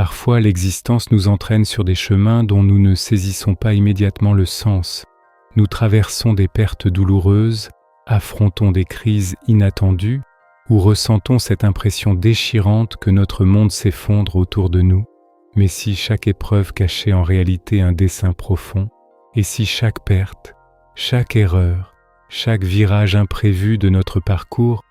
Parfois, l'existence nous entraîne sur des chemins dont nous ne saisissons pas immédiatement le sens. Nous traversons des pertes douloureuses, affrontons des crises inattendues ou ressentons cette impression déchirante que notre monde s'effondre autour de nous. Mais si chaque épreuve cachait en réalité un dessein profond, et si chaque perte, chaque erreur, chaque virage imprévu de notre parcours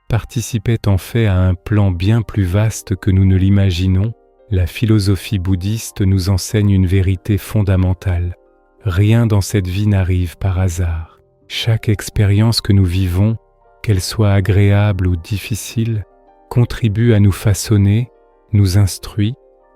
participait en fait à un plan bien plus vaste que nous ne l'imaginons, la philosophie bouddhiste nous enseigne une vérité fondamentale. Rien dans cette vie n'arrive par hasard. Chaque expérience que nous vivons, qu'elle soit agréable ou difficile, contribue à nous façonner, nous instruit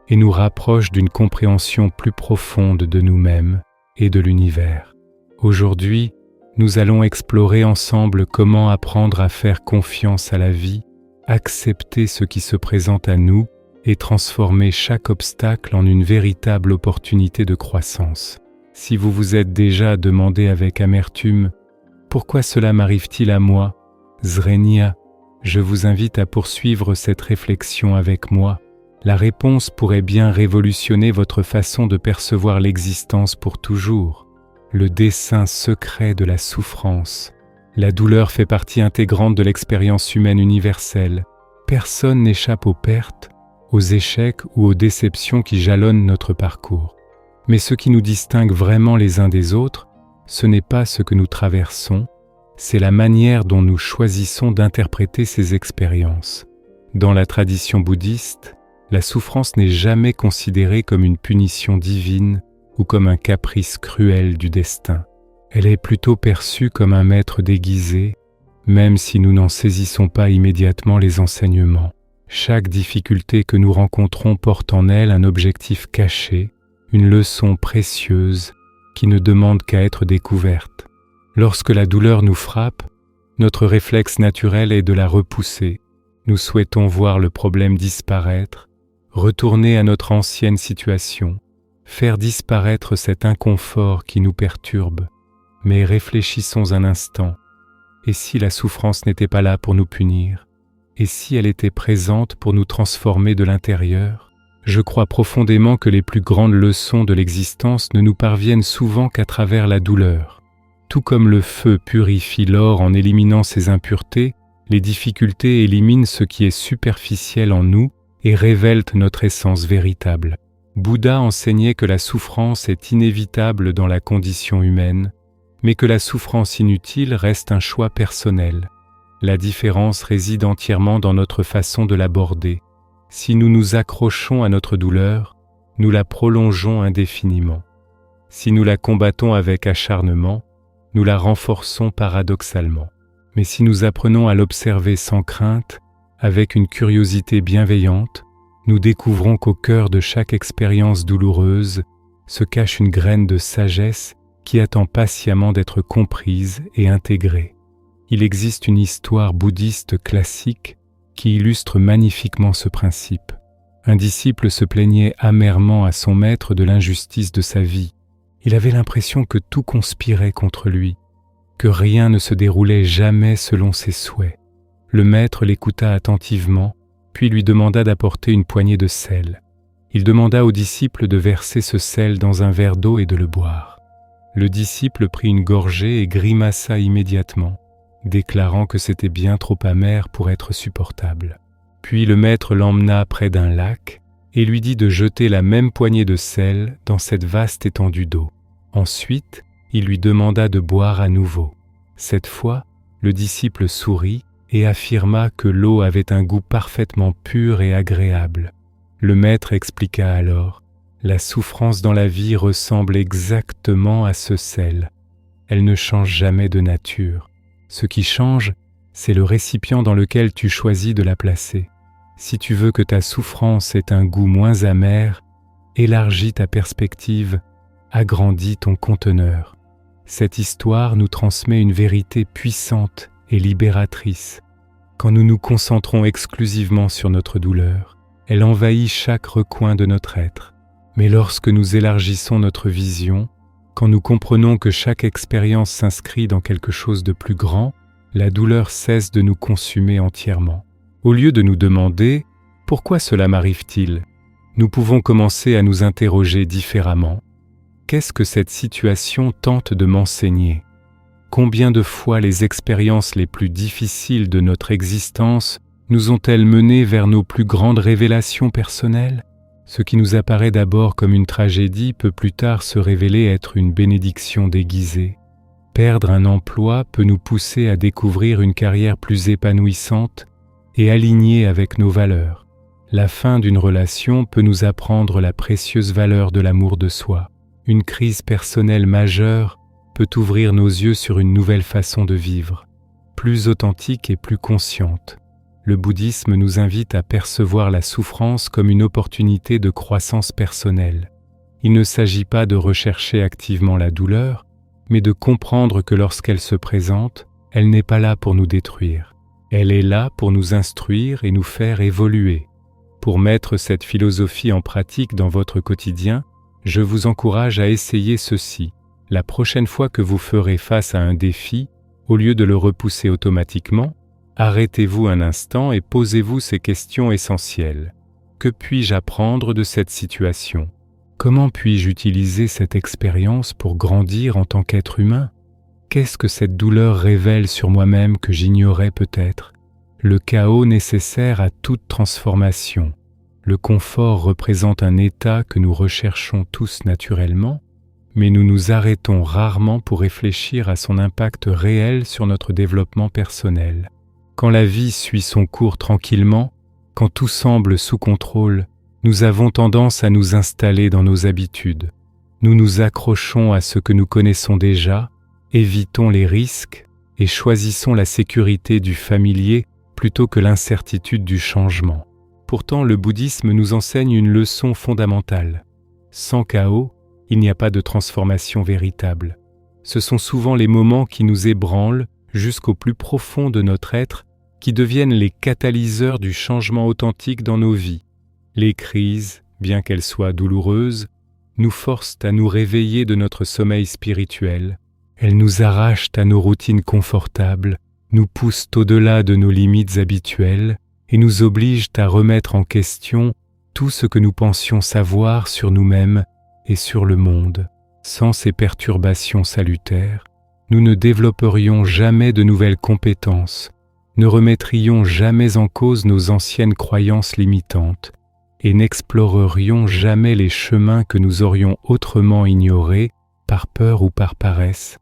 et nous rapproche d'une compréhension plus profonde de nous-mêmes et de l'univers. Aujourd'hui, nous allons explorer ensemble comment apprendre à faire confiance à la vie, accepter ce qui se présente à nous et transformer chaque obstacle en une véritable opportunité de croissance. Si vous vous êtes déjà demandé avec amertume « Pourquoi cela m'arrive-t-il à moi ?» Zrenia, je vous invite à poursuivre cette réflexion avec moi. La réponse pourrait bien révolutionner votre façon de percevoir l'existence pour toujours. Le dessein secret de la souffrance. La douleur fait partie intégrante de l'expérience humaine universelle. Personne n'échappe aux pertes, aux échecs ou aux déceptions qui jalonnent notre parcours. Mais ce qui nous distingue vraiment les uns des autres, ce n'est pas ce que nous traversons, c'est la manière dont nous choisissons d'interpréter ces expériences. Dans la tradition bouddhiste, la souffrance n'est jamais considérée comme une punition divine ou comme un caprice cruel du destin. Elle est plutôt perçue comme un maître déguisé, même si nous n'en saisissons pas immédiatement les enseignements. Chaque difficulté que nous rencontrons porte en elle un objectif caché, une leçon précieuse qui ne demande qu'à être découverte. Lorsque la douleur nous frappe, notre réflexe naturel est de la repousser. Nous souhaitons voir le problème disparaître, retourner à notre ancienne situation, faire disparaître cet inconfort qui nous perturbe. Mais réfléchissons un instant. Et si la souffrance n'était pas là pour nous punir? Et si elle était présente pour nous transformer de l'intérieur? Je crois profondément que les plus grandes leçons de l'existence ne nous parviennent souvent qu'à travers la douleur. Tout comme le feu purifie l'or en éliminant ses impuretés, les difficultés éliminent ce qui est superficiel en nous et révèlent notre essence véritable. Bouddha enseignait que la souffrance est inévitable dans la condition humaine, mais que la souffrance inutile reste un choix personnel. La différence réside entièrement dans notre façon de l'aborder. Si nous nous accrochons à notre douleur, nous la prolongeons indéfiniment. Si nous la combattons avec acharnement, nous la renforçons paradoxalement. Mais si nous apprenons à l'observer sans crainte, avec une curiosité bienveillante, nous découvrons qu'au cœur de chaque expérience douloureuse se cache une graine de sagesse qui attend patiemment d'être comprise et intégrée. Il existe une histoire bouddhiste classique qui illustre magnifiquement ce principe. Un disciple se plaignait amèrement à son maître de l'injustice de sa vie. Il avait l'impression que tout conspirait contre lui, que rien ne se déroulait jamais selon ses souhaits. Le maître l'écouta attentivement, puis lui demanda d'apporter une poignée de sel. Il demanda au disciple de verser ce sel dans un verre d'eau et de le boire. Le disciple prit une gorgée et grimaça immédiatement, déclarant que c'était bien trop amer pour être supportable. Puis le maître l'emmena près d'un lac et lui dit de jeter la même poignée de sel dans cette vaste étendue d'eau. Ensuite, il lui demanda de boire à nouveau. Cette fois, le disciple sourit et affirma que l'eau avait un goût parfaitement pur et agréable. Le maître expliqua alors: la souffrance dans la vie ressemble exactement à ce sel. Elle ne change jamais de nature. Ce qui change, c'est le récipient dans lequel tu choisis de la placer. Si tu veux que ta souffrance ait un goût moins amer, élargis ta perspective, agrandis ton conteneur. Cette histoire nous transmet une vérité puissante et libératrice. Quand nous nous concentrons exclusivement sur notre douleur, elle envahit chaque recoin de notre être. Mais lorsque nous élargissons notre vision, quand nous comprenons que chaque expérience s'inscrit dans quelque chose de plus grand, la douleur cesse de nous consumer entièrement. Au lieu de nous demander « Pourquoi cela m'arrive-t-il ?», nous pouvons commencer à nous interroger différemment. Qu'est-ce que cette situation tente de m'enseigner ? Combien de fois les expériences les plus difficiles de notre existence nous ont-elles menés vers nos plus grandes révélations personnelles ? Ce qui nous apparaît d'abord comme une tragédie peut plus tard se révéler être une bénédiction déguisée. Perdre un emploi peut nous pousser à découvrir une carrière plus épanouissante et alignée avec nos valeurs. La fin d'une relation peut nous apprendre la précieuse valeur de l'amour de soi. Une crise personnelle majeure peut ouvrir nos yeux sur une nouvelle façon de vivre, plus authentique et plus consciente. Le bouddhisme nous invite à percevoir la souffrance comme une opportunité de croissance personnelle. Il ne s'agit pas de rechercher activement la douleur, mais de comprendre que lorsqu'elle se présente, elle n'est pas là pour nous détruire. Elle est là pour nous instruire et nous faire évoluer. Pour mettre cette philosophie en pratique dans votre quotidien, je vous encourage à essayer ceci. La prochaine fois que vous ferez face à un défi, au lieu de le repousser automatiquement, arrêtez-vous un instant et posez-vous ces questions essentielles. Que puis-je apprendre de cette situation ? Comment puis-je utiliser cette expérience pour grandir en tant qu'être humain ? Qu'est-ce que cette douleur révèle sur moi-même que j'ignorais peut-être ? Le chaos nécessaire à toute transformation. Le confort représente un état que nous recherchons tous naturellement, mais nous nous arrêtons rarement pour réfléchir à son impact réel sur notre développement personnel. Quand la vie suit son cours tranquillement, quand tout semble sous contrôle, nous avons tendance à nous installer dans nos habitudes. Nous nous accrochons à ce que nous connaissons déjà, évitons les risques et choisissons la sécurité du familier plutôt que l'incertitude du changement. Pourtant, le bouddhisme nous enseigne une leçon fondamentale. Sans chaos, il n'y a pas de transformation véritable. Ce sont souvent les moments qui nous ébranlent jusqu'au plus profond de notre être qui deviennent les catalyseurs du changement authentique dans nos vies. Les crises, bien qu'elles soient douloureuses, nous forcent à nous réveiller de notre sommeil spirituel. Elles nous arrachent à nos routines confortables, nous poussent au-delà de nos limites habituelles et nous obligent à remettre en question tout ce que nous pensions savoir sur nous-mêmes et sur le monde. Sans ces perturbations salutaires, nous ne développerions jamais de nouvelles compétences, ne remettrions jamais en cause nos anciennes croyances limitantes et n'explorerions jamais les chemins que nous aurions autrement ignorés par peur ou par paresse.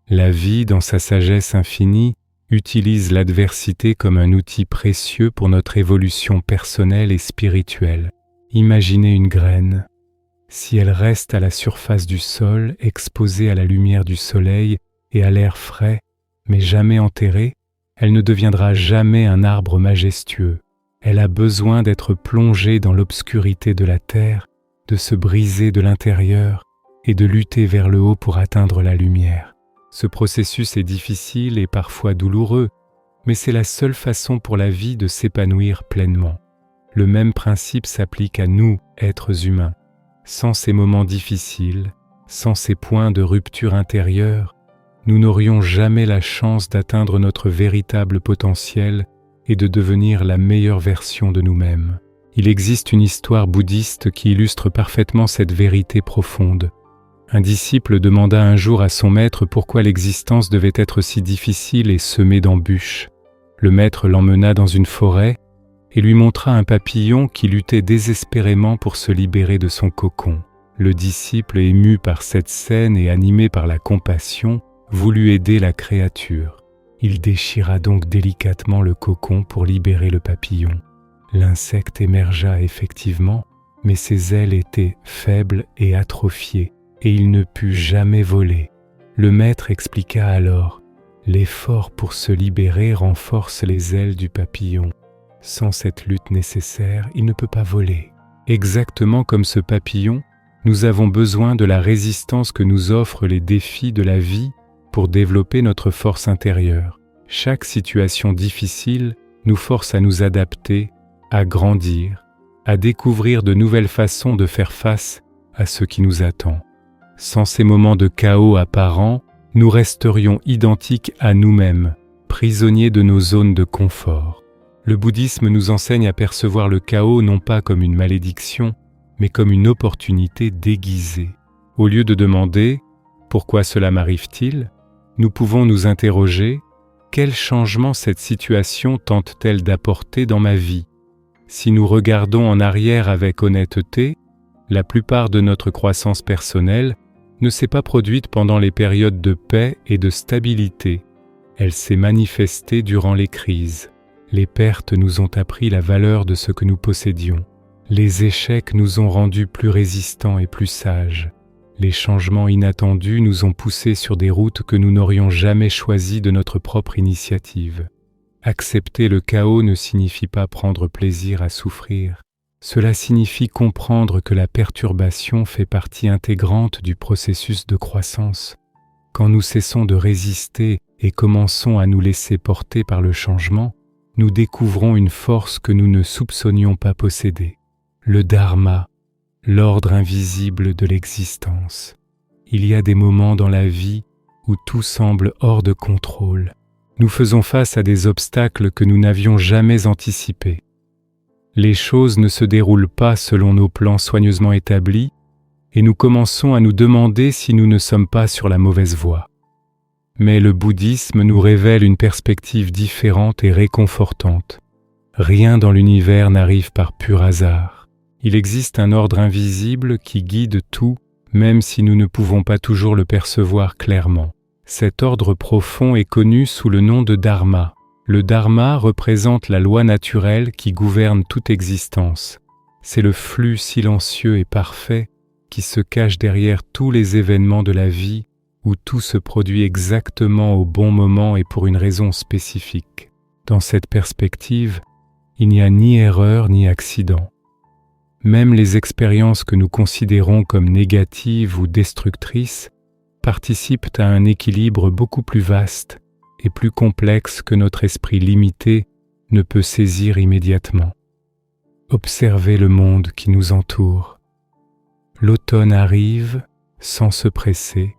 La vie, dans sa sagesse infinie, utilise l'adversité comme un outil précieux pour notre évolution personnelle et spirituelle. Imaginez une graine. Si elle reste à la surface du sol, exposée à la lumière du soleil et à l'air frais, mais jamais enterrée, elle ne deviendra jamais un arbre majestueux. Elle a besoin d'être plongée dans l'obscurité de la terre, de se briser de l'intérieur et de lutter vers le haut pour atteindre la lumière. Ce processus est difficile et parfois douloureux, mais c'est la seule façon pour la vie de s'épanouir pleinement. Le même principe s'applique à nous, êtres humains. Sans ces moments difficiles, sans ces points de rupture intérieure, nous n'aurions jamais la chance d'atteindre notre véritable potentiel et de devenir la meilleure version de nous-mêmes. Il existe une histoire bouddhiste qui illustre parfaitement cette vérité profonde. Un disciple demanda un jour à son maître pourquoi l'existence devait être si difficile et semée d'embûches. Le maître l'emmena dans une forêt et lui montra un papillon qui luttait désespérément pour se libérer de son cocon. Le disciple, ému par cette scène et animé par la compassion, voulut aider la créature. Il déchira donc délicatement le cocon pour libérer le papillon. L'insecte émergea effectivement, mais ses ailes étaient faibles et atrophiées, et il ne put jamais voler. Le maître expliqua alors « L'effort pour se libérer renforce les ailes du papillon. Sans cette lutte nécessaire, il ne peut pas voler. » Exactement comme ce papillon, nous avons besoin de la résistance que nous offrent les défis de la vie pour développer notre force intérieure. Chaque situation difficile nous force à nous adapter, à grandir, à découvrir de nouvelles façons de faire face à ce qui nous attend. Sans ces moments de chaos apparents, nous resterions identiques à nous-mêmes, prisonniers de nos zones de confort. Le bouddhisme nous enseigne à percevoir le chaos non pas comme une malédiction, mais comme une opportunité déguisée. Au lieu de demander « Pourquoi cela m'arrive-t-il ?», nous pouvons nous interroger « Quel changement cette situation tente-t-elle d'apporter dans ma vie ?» Si nous regardons en arrière avec honnêteté, la plupart de notre croissance personnelle ne s'est pas produite pendant les périodes de paix et de stabilité. Elle s'est manifestée durant les crises. Les pertes nous ont appris la valeur de ce que nous possédions. Les échecs nous ont rendus plus résistants et plus sages. Les changements inattendus nous ont poussés sur des routes que nous n'aurions jamais choisies de notre propre initiative. Accepter le chaos ne signifie pas prendre plaisir à souffrir. Cela signifie comprendre que la perturbation fait partie intégrante du processus de croissance. Quand nous cessons de résister et commençons à nous laisser porter par le changement, nous découvrons une force que nous ne soupçonnions pas posséder. Le Dharma, l'ordre invisible de l'existence. Il y a des moments dans la vie où tout semble hors de contrôle. Nous faisons face à des obstacles que nous n'avions jamais anticipés. Les choses ne se déroulent pas selon nos plans soigneusement établis et nous commençons à nous demander si nous ne sommes pas sur la mauvaise voie. Mais le bouddhisme nous révèle une perspective différente et réconfortante. Rien dans l'univers n'arrive par pur hasard. Il existe un ordre invisible qui guide tout, même si nous ne pouvons pas toujours le percevoir clairement. Cet ordre profond est connu sous le nom de Dharma. Le Dharma représente la loi naturelle qui gouverne toute existence. C'est le flux silencieux et parfait qui se cache derrière tous les événements de la vie où tout se produit exactement au bon moment et pour une raison spécifique. Dans cette perspective, il n'y a ni erreur ni accident. Même les expériences que nous considérons comme négatives ou destructrices participent à un équilibre beaucoup plus vaste et plus complexe que notre esprit limité ne peut saisir immédiatement. Observez le monde qui nous entoure. L'automne arrive sans se presser,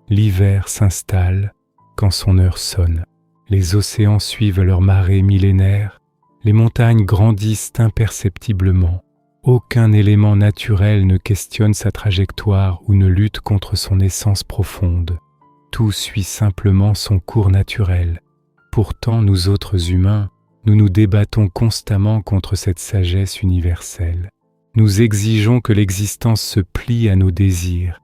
l'hiver s'installe quand son heure sonne. Les océans suivent leur marée millénaire, les montagnes grandissent imperceptiblement. Aucun élément naturel ne questionne sa trajectoire ou ne lutte contre son essence profonde. Tout suit simplement son cours naturel. Pourtant, nous autres humains, nous nous débattons constamment contre cette sagesse universelle. Nous exigeons que l'existence se plie à nos désirs,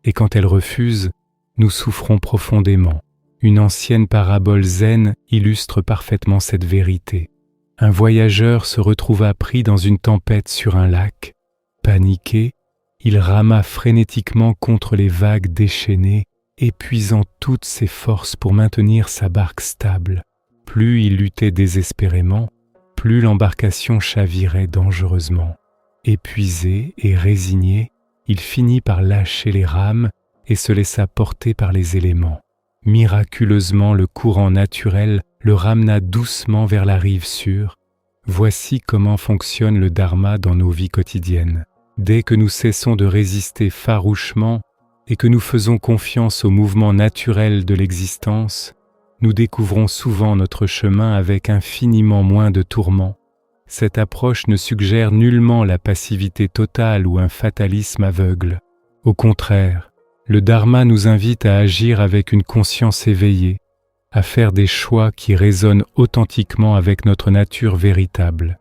et quand elle refuse, nous souffrons profondément. Une ancienne parabole zen illustre parfaitement cette vérité. Un voyageur se retrouva pris dans une tempête sur un lac. Paniqué, il rama frénétiquement contre les vagues déchaînées, épuisant toutes ses forces pour maintenir sa barque stable. Plus il luttait désespérément, plus l'embarcation chavirait dangereusement. Épuisé et résigné, il finit par lâcher les rames et se laissa porter par les éléments. Miraculeusement, le courant naturel le ramena doucement vers la rive sûre. Voici comment fonctionne le Dharma dans nos vies quotidiennes. Dès que nous cessons de résister farouchement et que nous faisons confiance au mouvement naturel de l'existence, nous découvrons souvent notre chemin avec infiniment moins de tourments. Cette approche ne suggère nullement la passivité totale ou un fatalisme aveugle. Au contraire, le Dharma nous invite à agir avec une conscience éveillée, à faire des choix qui résonnent authentiquement avec notre nature véritable.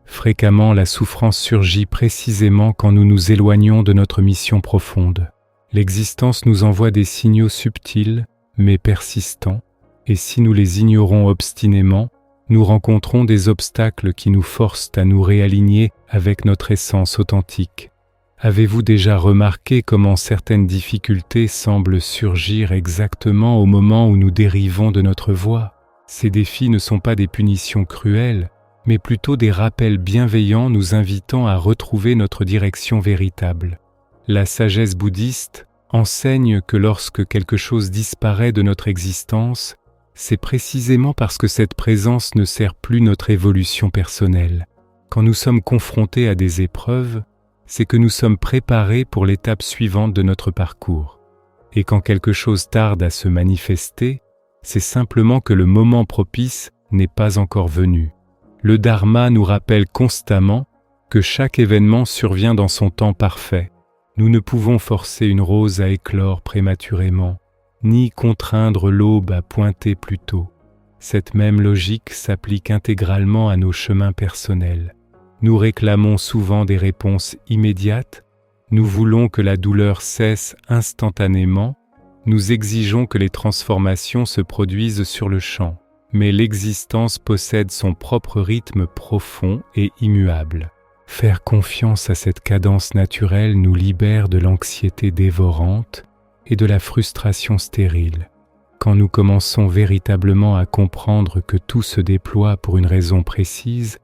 Fréquemment, la souffrance surgit précisément quand nous nous éloignons de notre mission profonde. L'existence nous envoie des signaux subtils, mais persistants, et si nous les ignorons obstinément, nous rencontrons des obstacles qui nous forcent à nous réaligner avec notre essence authentique. Avez-vous déjà remarqué comment certaines difficultés semblent surgir exactement au moment où nous dérivons de notre voie ? Ces défis ne sont pas des punitions cruelles, mais plutôt des rappels bienveillants nous invitant à retrouver notre direction véritable. La sagesse bouddhiste enseigne que lorsque quelque chose disparaît de notre existence, c'est précisément parce que cette présence ne sert plus notre évolution personnelle. Quand nous sommes confrontés à des épreuves, c'est que nous sommes préparés pour l'étape suivante de notre parcours. Et quand quelque chose tarde à se manifester, c'est simplement que le moment propice n'est pas encore venu. Le Dharma nous rappelle constamment que chaque événement survient dans son temps parfait. Nous ne pouvons forcer une rose à éclore prématurément, ni contraindre l'aube à pointer plus tôt. Cette même logique s'applique intégralement à nos chemins personnels. Nous réclamons souvent des réponses immédiates, nous voulons que la douleur cesse instantanément, nous exigeons que les transformations se produisent sur le champ. Mais l'existence possède son propre rythme profond et immuable. Faire confiance à cette cadence naturelle nous libère de l'anxiété dévorante et de la frustration stérile. Quand nous commençons véritablement à comprendre que tout se déploie pour une raison précise,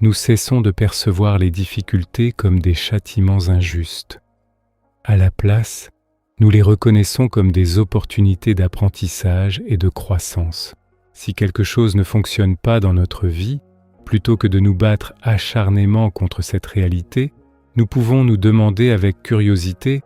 nous cessons de percevoir les difficultés comme des châtiments injustes. À la place, nous les reconnaissons comme des opportunités d'apprentissage et de croissance. Si quelque chose ne fonctionne pas dans notre vie, plutôt que de nous battre acharnément contre cette réalité, nous pouvons nous demander avec curiosité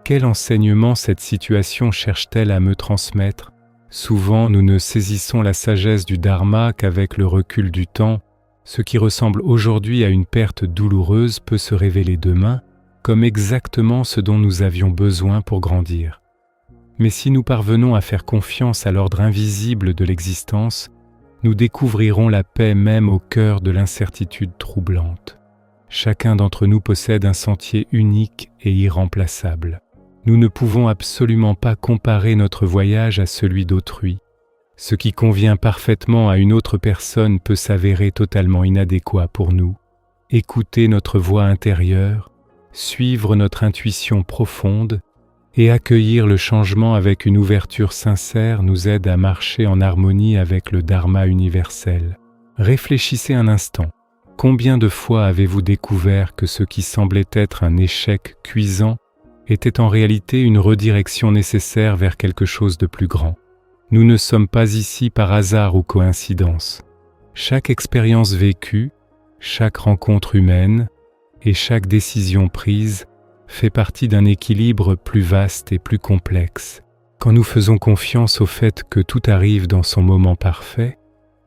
quel enseignement cette situation cherche-t-elle à me transmettre. Souvent, nous ne saisissons la sagesse du Dharma qu'avec le recul du temps. Ce qui ressemble aujourd'hui à une perte douloureuse peut se révéler demain comme exactement ce dont nous avions besoin pour grandir. Mais si nous parvenons à faire confiance à l'ordre invisible de l'existence, nous découvrirons la paix même au cœur de l'incertitude troublante. Chacun d'entre nous possède un sentier unique et irremplaçable. Nous ne pouvons absolument pas comparer notre voyage à celui d'autrui. Ce qui convient parfaitement à une autre personne peut s'avérer totalement inadéquat pour nous. Écouter notre voix intérieure, suivre notre intuition profonde et accueillir le changement avec une ouverture sincère nous aide à marcher en harmonie avec le Dharma universel. Réfléchissez un instant. Combien de fois avez-vous découvert que ce qui semblait être un échec cuisant était en réalité une redirection nécessaire vers quelque chose de plus grand? Nous ne sommes pas ici par hasard ou coïncidence. Chaque expérience vécue, chaque rencontre humaine et chaque décision prise fait partie d'un équilibre plus vaste et plus complexe. Quand nous faisons confiance au fait que tout arrive dans son moment parfait,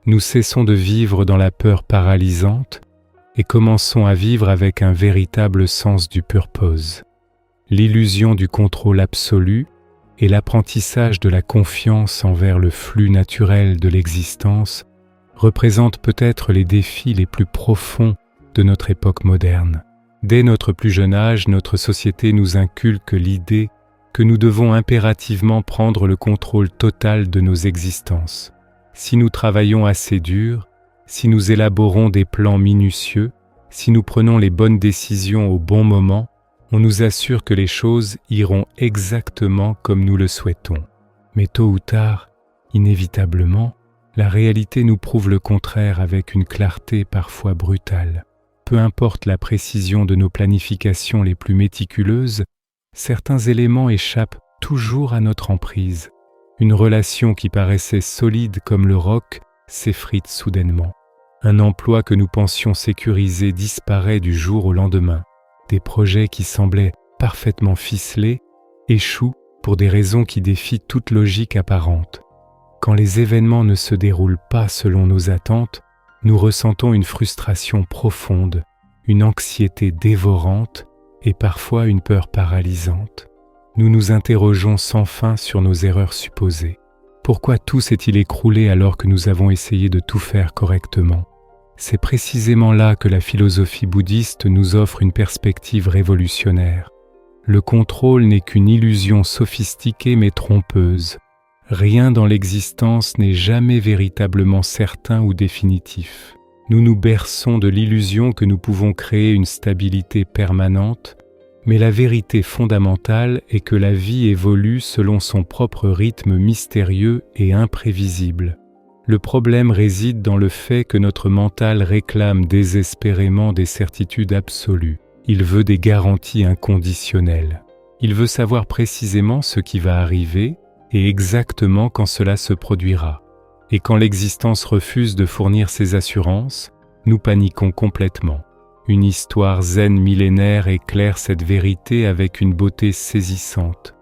nous cessons de vivre dans la peur paralysante et commençons à vivre avec un véritable sens du purpose. L'illusion du contrôle absolu et l'apprentissage de la confiance envers le flux naturel de l'existence représentent peut-être les défis les plus profonds de notre époque moderne. Dès notre plus jeune âge, notre société nous inculque l'idée que nous devons impérativement prendre le contrôle total de nos existences. Si nous travaillons assez dur, si nous élaborons des plans minutieux, si nous prenons les bonnes décisions au bon moment, on nous assure que les choses iront exactement comme nous le souhaitons. Mais tôt ou tard, inévitablement, la réalité nous prouve le contraire avec une clarté parfois brutale. Peu importe la précision de nos planifications les plus méticuleuses, certains éléments échappent toujours à notre emprise. Une relation qui paraissait solide comme le roc s'effrite soudainement. Un emploi que nous pensions sécurisé disparaît du jour au lendemain. Des projets qui semblaient parfaitement ficelés échouent pour des raisons qui défient toute logique apparente. Quand les événements ne se déroulent pas selon nos attentes, nous ressentons une frustration profonde, une anxiété dévorante et parfois une peur paralysante. Nous nous interrogeons sans fin sur nos erreurs supposées. Pourquoi tout s'est-il écroulé alors que nous avons essayé de tout faire correctement ? C'est précisément là que la philosophie bouddhiste nous offre une perspective révolutionnaire. Le contrôle n'est qu'une illusion sophistiquée mais trompeuse. Rien dans l'existence n'est jamais véritablement certain ou définitif. Nous nous berçons de l'illusion que nous pouvons créer une stabilité permanente, mais la vérité fondamentale est que la vie évolue selon son propre rythme mystérieux et imprévisible. Le problème réside dans le fait que notre mental réclame désespérément des certitudes absolues. Il veut des garanties inconditionnelles. Il veut savoir précisément ce qui va arriver et exactement quand cela se produira. Et quand l'existence refuse de fournir ces assurances, nous paniquons complètement. Une histoire zen millénaire éclaire cette vérité avec une beauté saisissante.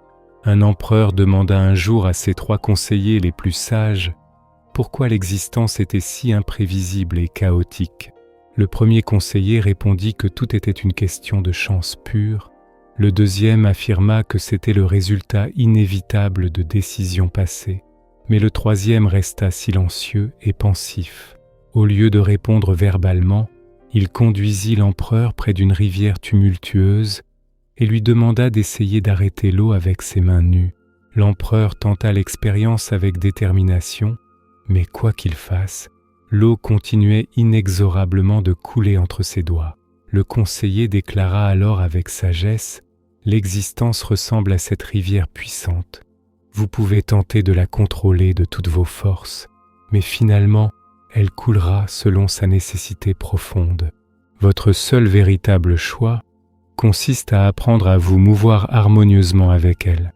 Un empereur demanda un jour à ses 3 conseillers les plus sages pourquoi l'existence était si imprévisible et chaotique. Le premier conseiller répondit que tout était une question de chance pure. Le deuxième affirma que c'était le résultat inévitable de décisions passées. Mais le troisième resta silencieux et pensif. Au lieu de répondre verbalement, il conduisit l'empereur près d'une rivière tumultueuse et lui demanda d'essayer d'arrêter l'eau avec ses mains nues. L'empereur tenta l'expérience avec détermination, mais quoi qu'il fasse, l'eau continuait inexorablement de couler entre ses doigts. Le conseiller déclara alors avec sagesse : « L'existence ressemble à cette rivière puissante. Vous pouvez tenter de la contrôler de toutes vos forces, mais finalement, elle coulera selon sa nécessité profonde. Votre seul véritable choix consiste à apprendre à vous mouvoir harmonieusement avec elle.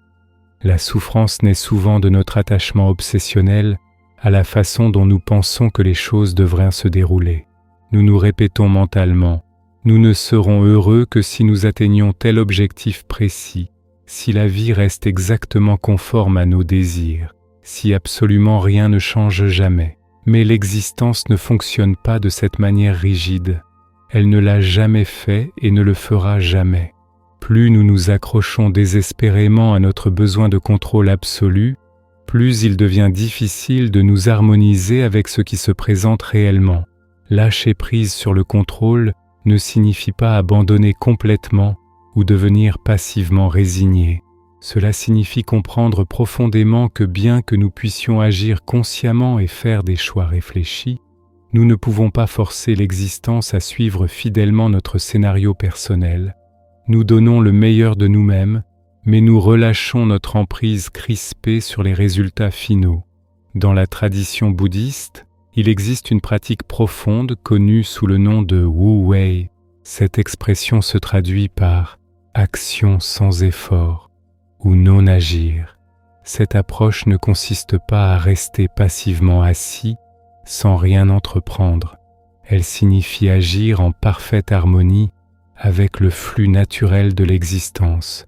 La souffrance naît souvent de notre attachement obsessionnel à la façon dont nous pensons que les choses devraient se dérouler. Nous nous répétons mentalement : nous ne serons heureux que si nous atteignons tel objectif précis, si la vie reste exactement conforme à nos désirs, si absolument rien ne change jamais. Mais l'existence ne fonctionne pas de cette manière rigide. Elle ne l'a jamais fait et ne le fera jamais. Plus nous nous accrochons désespérément à notre besoin de contrôle absolu, plus il devient difficile de nous harmoniser avec ce qui se présente réellement. Lâcher prise sur le contrôle ne signifie pas abandonner complètement ou devenir passivement résigné. Cela signifie comprendre profondément que bien que nous puissions agir consciemment et faire des choix réfléchis, nous ne pouvons pas forcer l'existence à suivre fidèlement notre scénario personnel. Nous donnons le meilleur de nous-mêmes, mais nous relâchons notre emprise crispée sur les résultats finaux. Dans la tradition bouddhiste, il existe une pratique profonde connue sous le nom de Wu Wei. Cette expression se traduit par « action sans effort » ou « non-agir ». Cette approche ne consiste pas à rester passivement assis sans rien entreprendre. Elle signifie agir en parfaite harmonie avec le flux naturel de l'existence.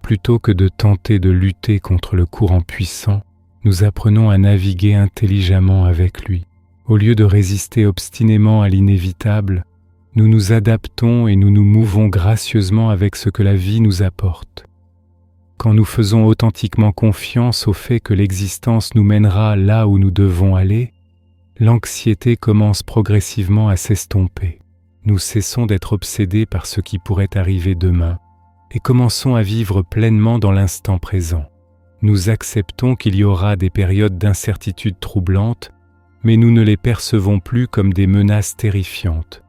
Plutôt que de tenter de lutter contre le courant puissant, nous apprenons à naviguer intelligemment avec lui. Au lieu de résister obstinément à l'inévitable, nous nous adaptons et nous nous mouvons gracieusement avec ce que la vie nous apporte. Quand nous faisons authentiquement confiance au fait que l'existence nous mènera là où nous devons aller, l'anxiété commence progressivement à s'estomper. Nous cessons d'être obsédés par ce qui pourrait arriver demain et commençons à vivre pleinement dans l'instant présent. Nous acceptons qu'il y aura des périodes d'incertitude troublantes, mais nous ne les percevons plus comme des menaces terrifiantes.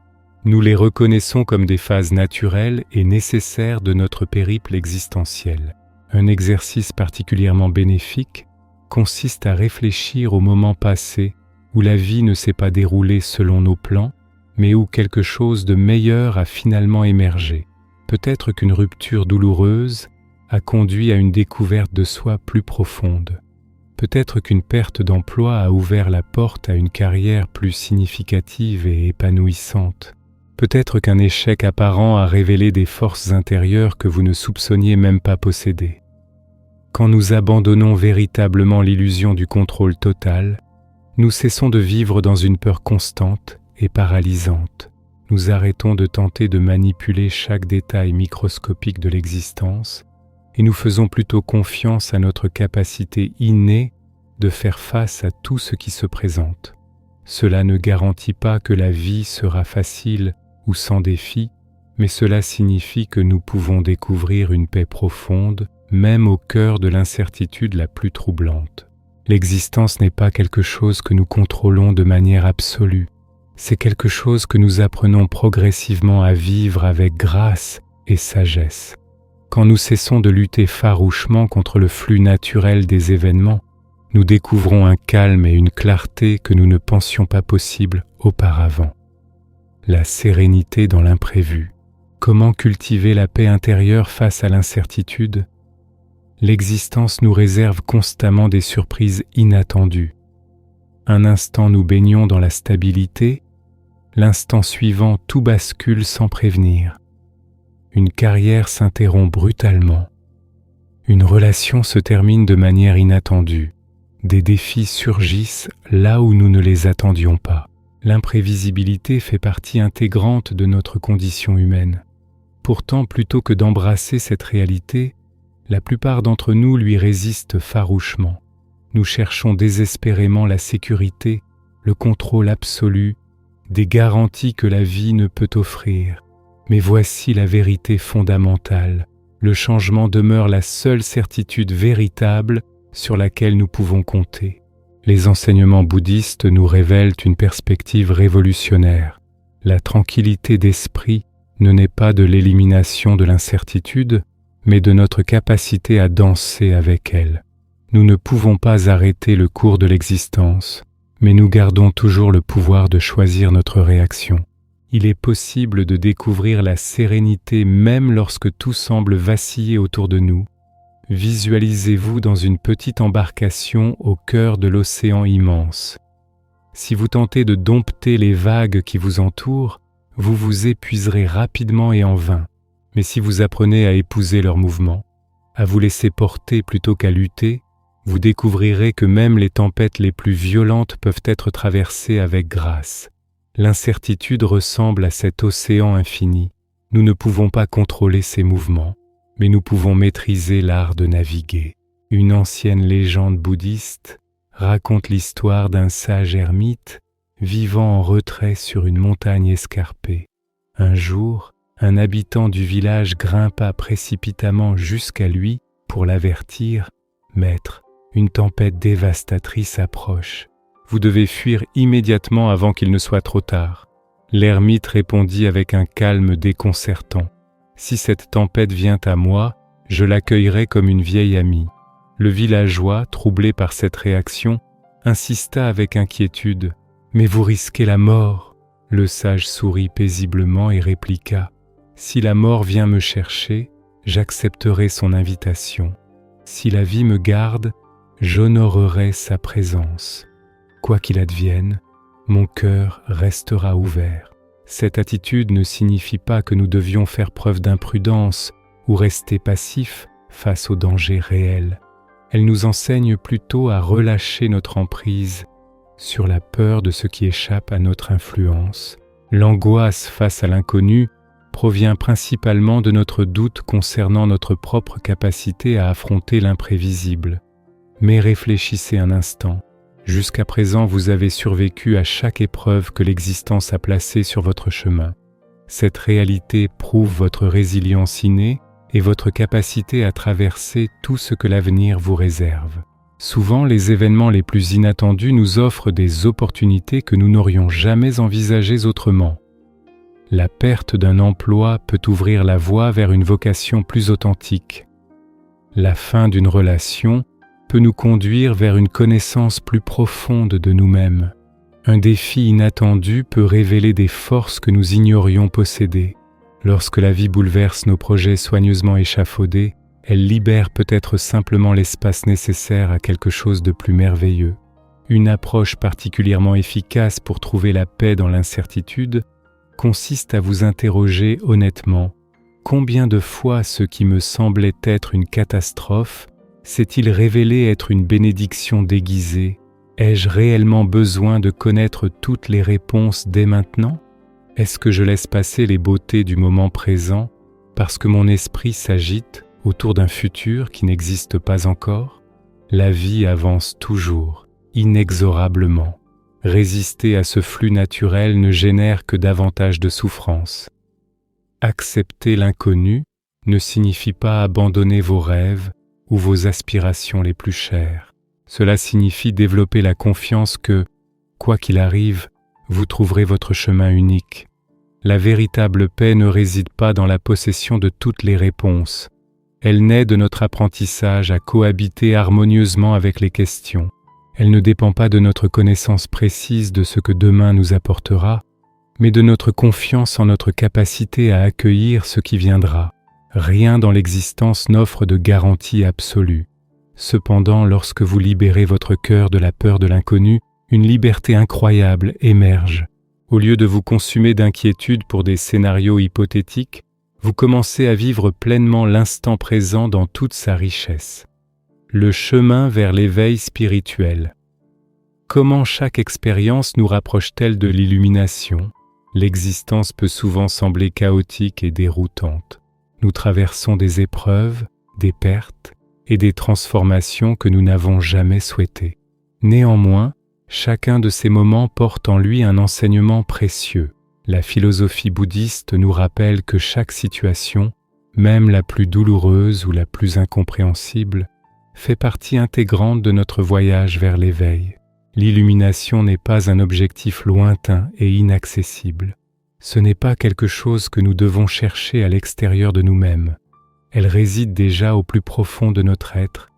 Nous les reconnaissons comme des phases naturelles et nécessaires de notre périple existentiel. Un exercice particulièrement bénéfique consiste à réfléchir au moment passé où la vie ne s'est pas déroulée selon nos plans, mais où quelque chose de meilleur a finalement émergé. Peut-être qu'une rupture douloureuse a conduit à une découverte de soi plus profonde. Peut-être qu'une perte d'emploi a ouvert la porte à une carrière plus significative et épanouissante. Peut-être qu'un échec apparent a révélé des forces intérieures que vous ne soupçonniez même pas posséder. Quand nous abandonnons véritablement l'illusion du contrôle total, nous cessons de vivre dans une peur constante et paralysante. Nous arrêtons de tenter de manipuler chaque détail microscopique de l'existence et nous faisons plutôt confiance à notre capacité innée de faire face à tout ce qui se présente. Cela ne garantit pas que la vie sera facile ou sans défi, mais cela signifie que nous pouvons découvrir une paix profonde, même au cœur de l'incertitude la plus troublante. L'existence n'est pas quelque chose que nous contrôlons de manière absolue. C'est quelque chose que nous apprenons progressivement à vivre avec grâce et sagesse. Quand nous cessons de lutter farouchement contre le flux naturel des événements, nous découvrons un calme et une clarté que nous ne pensions pas possibles auparavant. La sérénité dans l'imprévu. Comment cultiver la paix intérieure face à l'incertitude ? L'existence nous réserve constamment des surprises inattendues. Un instant nous baignons dans la stabilité, l'instant suivant tout bascule sans prévenir. Une carrière s'interrompt brutalement. Une relation se termine de manière inattendue. Des défis surgissent là où nous ne les attendions pas. L'imprévisibilité fait partie intégrante de notre condition humaine. Pourtant, plutôt que d'embrasser cette réalité, la plupart d'entre nous lui résistent farouchement. Nous cherchons désespérément la sécurité, le contrôle absolu, des garanties que la vie ne peut offrir. Mais voici la vérité fondamentale. Le changement demeure la seule certitude véritable sur laquelle nous pouvons compter. Les enseignements bouddhistes nous révèlent une perspective révolutionnaire. La tranquillité d'esprit ne naît pas de l'élimination de l'incertitude, mais de notre capacité à danser avec elle. Nous ne pouvons pas arrêter le cours de l'existence, mais nous gardons toujours le pouvoir de choisir notre réaction. Il est possible de découvrir la sérénité même lorsque tout semble vaciller autour de nous. Visualisez-vous dans une petite embarcation au cœur de l'océan immense. Si vous tentez de dompter les vagues qui vous entourent, vous vous épuiserez rapidement et en vain. Mais si vous apprenez à épouser leurs mouvements, à vous laisser porter plutôt qu'à lutter, vous découvrirez que même les tempêtes les plus violentes peuvent être traversées avec grâce. L'incertitude ressemble à cet océan infini. Nous ne pouvons pas contrôler ses mouvements, mais nous pouvons maîtriser l'art de naviguer. Une ancienne légende bouddhiste raconte l'histoire d'un sage ermite vivant en retrait sur une montagne escarpée. Un jour, un habitant du village grimpa précipitamment jusqu'à lui pour l'avertir « Maître, une tempête dévastatrice approche. Vous devez fuir immédiatement avant qu'il ne soit trop tard. » L'ermite répondit avec un calme déconcertant. « Si cette tempête vient à moi, je l'accueillerai comme une vieille amie. » Le villageois, troublé par cette réaction, insista avec inquiétude. « Mais vous risquez la mort !» Le sage sourit paisiblement et répliqua. « Si la mort vient me chercher, j'accepterai son invitation. Si la vie me garde, j'honorerai sa présence. Quoi qu'il advienne, mon cœur restera ouvert. » Cette attitude ne signifie pas que nous devions faire preuve d'imprudence ou rester passifs face aux dangers réels. Elle nous enseigne plutôt à relâcher notre emprise sur la peur de ce qui échappe à notre influence. L'angoisse face à l'inconnu provient principalement de notre doute concernant notre propre capacité à affronter l'imprévisible. Mais réfléchissez un instant. Jusqu'à présent, vous avez survécu à chaque épreuve que l'existence a placée sur votre chemin. Cette réalité prouve votre résilience innée et votre capacité à traverser tout ce que l'avenir vous réserve. Souvent, les événements les plus inattendus nous offrent des opportunités que nous n'aurions jamais envisagées autrement. La perte d'un emploi peut ouvrir la voie vers une vocation plus authentique. La fin d'une relation peut nous conduire vers une connaissance plus profonde de nous-mêmes. Un défi inattendu peut révéler des forces que nous ignorions posséder. Lorsque la vie bouleverse nos projets soigneusement échafaudés, elle libère peut-être simplement l'espace nécessaire à quelque chose de plus merveilleux. Une approche particulièrement efficace pour trouver la paix dans l'incertitude consiste à vous interroger honnêtement. Combien de fois ce qui me semblait être une catastrophe s'est-il révélé être une bénédiction déguisée? Ai-je réellement besoin de connaître toutes les réponses dès maintenant? Est-ce que je laisse passer les beautés du moment présent parce que mon esprit s'agite autour d'un futur qui n'existe pas encore? La vie avance toujours, inexorablement. Résister à ce flux naturel ne génère que davantage de souffrance. Accepter l'inconnu ne signifie pas abandonner vos rêves ou vos aspirations les plus chères. Cela signifie développer la confiance que, quoi qu'il arrive, vous trouverez votre chemin unique. La véritable paix ne réside pas dans la possession de toutes les réponses. Elle naît de notre apprentissage à cohabiter harmonieusement avec les questions. Elle ne dépend pas de notre connaissance précise de ce que demain nous apportera, mais de notre confiance en notre capacité à accueillir ce qui viendra. Rien dans l'existence n'offre de garantie absolue. Cependant, lorsque vous libérez votre cœur de la peur de l'inconnu, une liberté incroyable émerge. Au lieu de vous consumer d'inquiétude pour des scénarios hypothétiques, vous commencez à vivre pleinement l'instant présent dans toute sa richesse. Le chemin vers l'éveil spirituel. Comment chaque expérience nous rapproche-t-elle de l'illumination? L'existence peut souvent sembler chaotique et déroutante. Nous traversons des épreuves, des pertes et des transformations que nous n'avons jamais souhaitées. Néanmoins, chacun de ces moments porte en lui un enseignement précieux. La philosophie bouddhiste nous rappelle que chaque situation, même la plus douloureuse ou la plus incompréhensible, fait partie intégrante de notre voyage vers l'éveil. L'illumination n'est pas un objectif lointain et inaccessible. Ce n'est pas quelque chose que nous devons chercher à l'extérieur de nous-mêmes. Elle réside déjà au plus profond de notre être,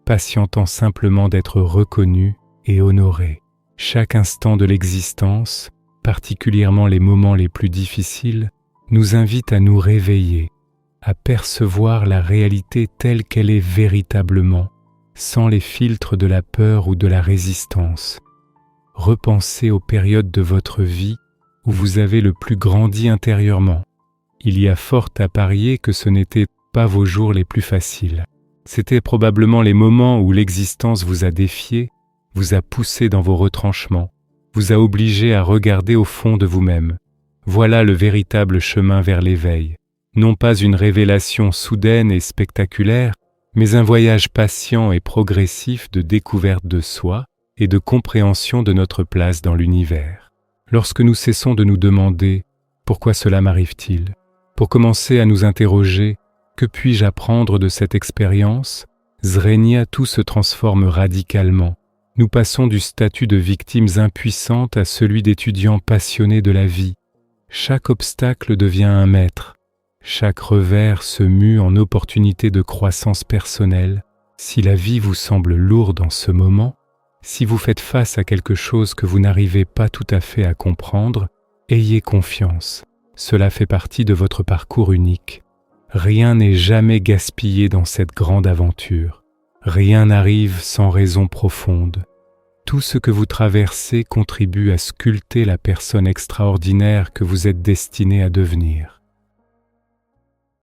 patientant simplement d'être reconnue et honorée. Chaque instant de l'existence, particulièrement les moments les plus difficiles, nous invite à nous réveiller, à percevoir la réalité telle qu'elle est véritablement, sans les filtres de la peur ou de la résistance. Repensez aux périodes de votre vie où vous avez le plus grandi intérieurement. Il y a fort à parier que ce n'étaient pas vos jours les plus faciles. C'étaient probablement les moments où l'existence vous a défié, vous a poussé dans vos retranchements, vous a obligé à regarder au fond de vous-même. Voilà le véritable chemin vers l'éveil. Non pas une révélation soudaine et spectaculaire, mais un voyage patient et progressif de découverte de soi et de compréhension de notre place dans l'univers. Lorsque nous cessons de nous demander « Pourquoi cela m'arrive-t-il ?», pour commencer à nous interroger « Que puis-je apprendre de cette expérience ?», Zrenia, tout se transforme radicalement. Nous passons du statut de victimes impuissantes à celui d'étudiants passionnés de la vie. Chaque obstacle devient un maître. Chaque revers se mue en opportunité de croissance personnelle. Si la vie vous semble lourde en ce moment, si vous faites face à quelque chose que vous n'arrivez pas tout à fait à comprendre, ayez confiance. Cela fait partie de votre parcours unique. Rien n'est jamais gaspillé dans cette grande aventure. Rien n'arrive sans raison profonde. Tout ce que vous traversez contribue à sculpter la personne extraordinaire que vous êtes destiné à devenir.